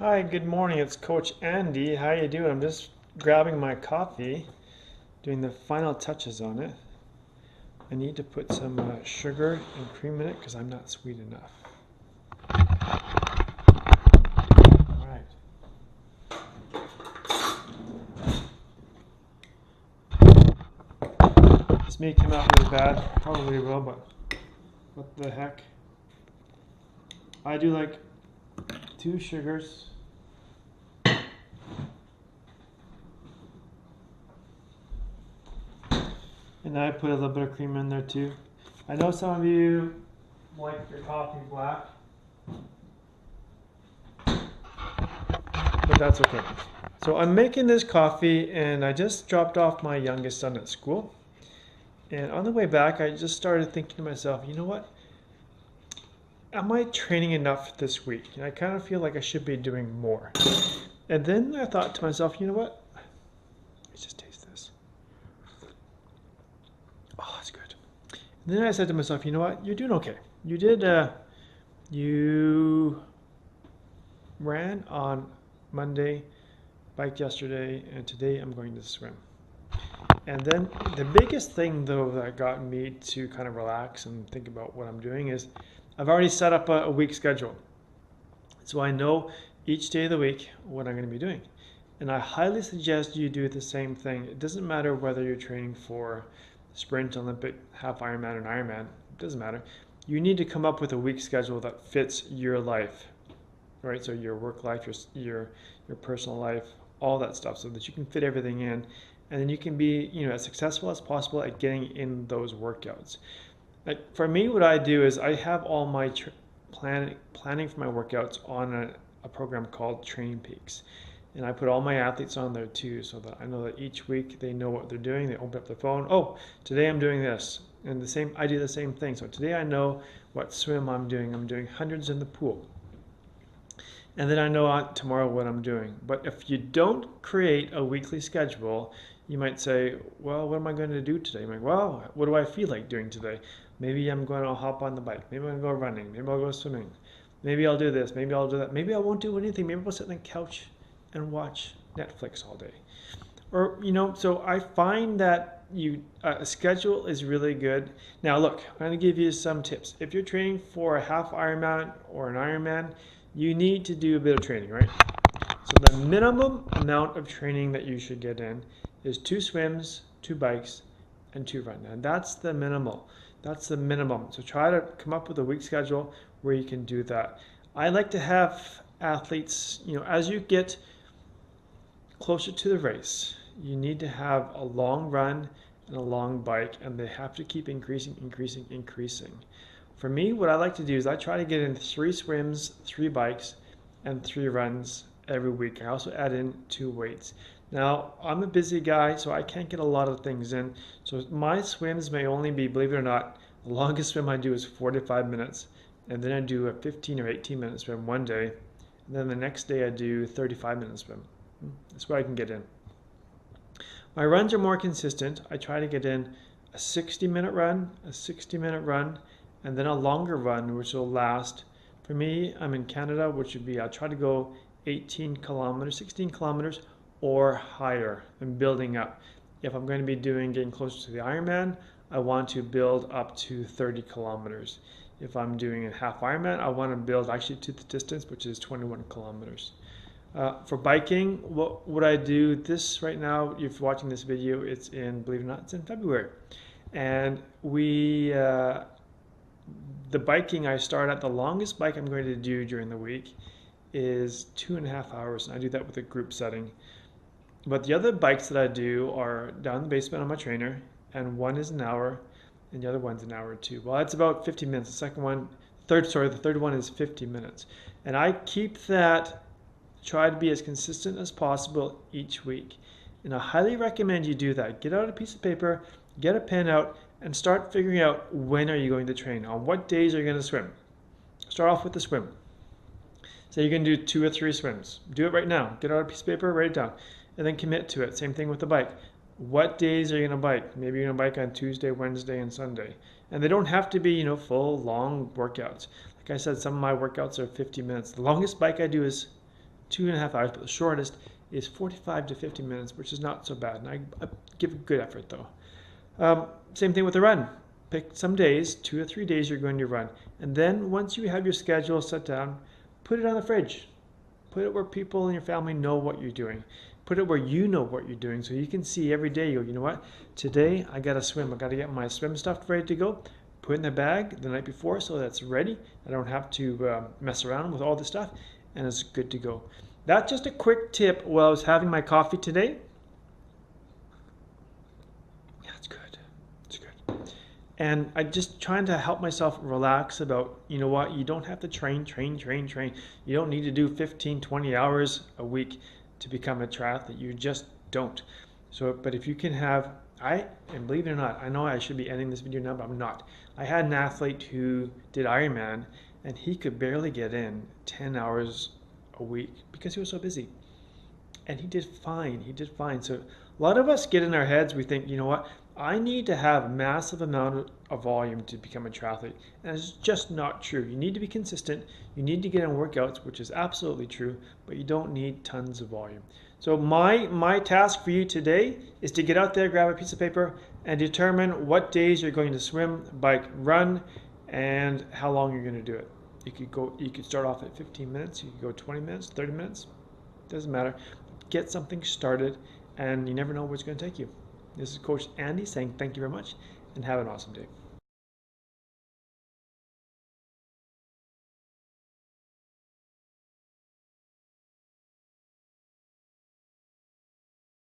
Hi, good morning. It's Coach Andy. How you doing? I'm just grabbing my coffee, doing the final touches on it. I need to put some sugar and cream in it because I'm not sweet enough. All right. This may come out really bad. Probably will, but what the heck? I do like 2 sugars. And I put a little bit of cream in there too. I know some of you like your coffee black, but that's okay. So I'm making this coffee and I just dropped off my youngest son at school. And on the way back, I just started thinking to myself, you know what? Am I training enough this week? And I kind of feel like I should be doing more. And then I thought to myself, you know what? Let's just taste this. Oh, it's good. And then I said to myself, you know what? You're doing okay. You ran on Monday, biked yesterday, and today I'm going to swim. And then the biggest thing though that got me to kind of relax and think about what I'm doing is I've already set up a week schedule. So I know each day of the week what I'm going to be doing. And I highly suggest you do the same thing. It doesn't matter whether you're training for sprint, Olympic, half Ironman, and Ironman. It doesn't matter. You need to come up with a week schedule that fits your life, right? So your work life, your personal life, all that stuff, so that you can fit everything in, and then you can be as successful as possible at getting in those workouts. Like for me, what I do is I have all my planning for my workouts on a program called Training Peaks. And I put all my athletes on there too, so that I know that each week they know what they're doing. They open up the phone. Oh, today I'm doing this. And I do the same thing. So today I know what swim I'm doing. I'm doing hundreds in the pool. And then I know tomorrow what I'm doing. But if you don't create a weekly schedule, you might say, well, what am I going to do today? I'm like, well, what do I feel like doing today? Maybe I'm going to hop on the bike. Maybe I'm going to go running. Maybe I'll go swimming. Maybe I'll do this. Maybe I'll do that. Maybe I won't do anything. Maybe I'll sit on the couch and watch Netflix all day. Or, so I find that a schedule is really good. Now, look, I'm going to give you some tips. If you're training for a half Ironman or an Ironman, you need to do a bit of training, right? So the minimum amount of training that you should get in is 2 swims, 2 bikes, and 2 runs. And that's the minimal. That's the minimum. So try to come up with a week schedule where you can do that. I like to have athletes, as you get closer to the race, you need to have a long run and a long bike, and they have to keep increasing. For me, what I like to do is I try to get in 3 swims, 3 bikes, and 3 runs every week. I also add in 2 weights. Now, I'm a busy guy, so I can't get a lot of things in. So my swims may only be, believe it or not, the longest swim I do is 45 minutes. And then I do a 15 or 18 minute swim one day. And then the next day I do 35-minute swim. That's what I can get in. My runs are more consistent. I try to get in a 60-minute run, a 60-minute run, and then a longer run, which will last. For me, I'm in Canada, which would be, I'll try to go 18 kilometers, 16 kilometers, or higher and building up. If I'm going to be getting closer to the Ironman, I want to build up to 30 kilometers. If I'm doing a half Ironman, I want to build actually to the distance, which is 21 kilometers. For biking, what I do this right now, if you're watching this video, believe it or not, it's in February. And the biking I start at, the longest bike I'm going to do during the week is 2.5 hours. And I do that with a group setting. But the other bikes that I do are down in the basement on my trainer, and one is an hour, and the other one's an hour too. Well, that's about 50 minutes. The third one is 50 minutes. And I keep that, try to be as consistent as possible each week. And I highly recommend you do that. Get out a piece of paper, get a pen out, and start figuring out when are you going to train. On what days are you going to swim? Start off with the swim. Say you're going to do 2 or 3 swims. Do it right now. Get out a piece of paper, write it down, and then commit to it. Same thing with the bike. What days are you going to bike? Maybe you're going to bike on Tuesday, Wednesday, and Sunday. And they don't have to be, full, long workouts. Like I said, some of my workouts are 50 minutes. The longest bike I do is 2.5 hours, but the shortest is 45 to 50 minutes, which is not so bad. And I give a good effort though. Same thing with the run. Pick some days, 2 or 3 days you're going to run. And then once you have your schedule set down, put it on the fridge. Put it where people in your family know what you're doing. Put it where you know what you're doing so you can see every day. You go, you know what? Today I got to swim. I got to get my swim stuff ready to go. Put it in the bag the night before so that's ready. I don't have to mess around with all this stuff, and it's good to go. That's just a quick tip while I was having my coffee today. Yeah, it's good. It's good. And I'm just trying to help myself relax about, you know what, you don't have to train. You don't need to do 15, 20 hours a week to become a triathlete. You just don't. So, but if you can have, and believe it or not, I know I should be ending this video now, but I'm not. I had an athlete who did Ironman, and he could barely get in 10 hours a week because he was so busy. And he did fine. He did fine. So a lot of us get in our heads, we think, you know what, I need to have a massive amount of volume to become a triathlete. And it's just not true. You need to be consistent. You need to get in workouts, which is absolutely true, but you don't need tons of volume. So my task for you today is to get out there, grab a piece of paper, and determine what days you're going to swim, bike, run, and how long you're going to do it. You could start off at 15 minutes, you could go 20 minutes, 30 minutes, doesn't matter. Get something started, and you never know where it's going to take you. This is Coach Andy saying thank you very much, and have an awesome day.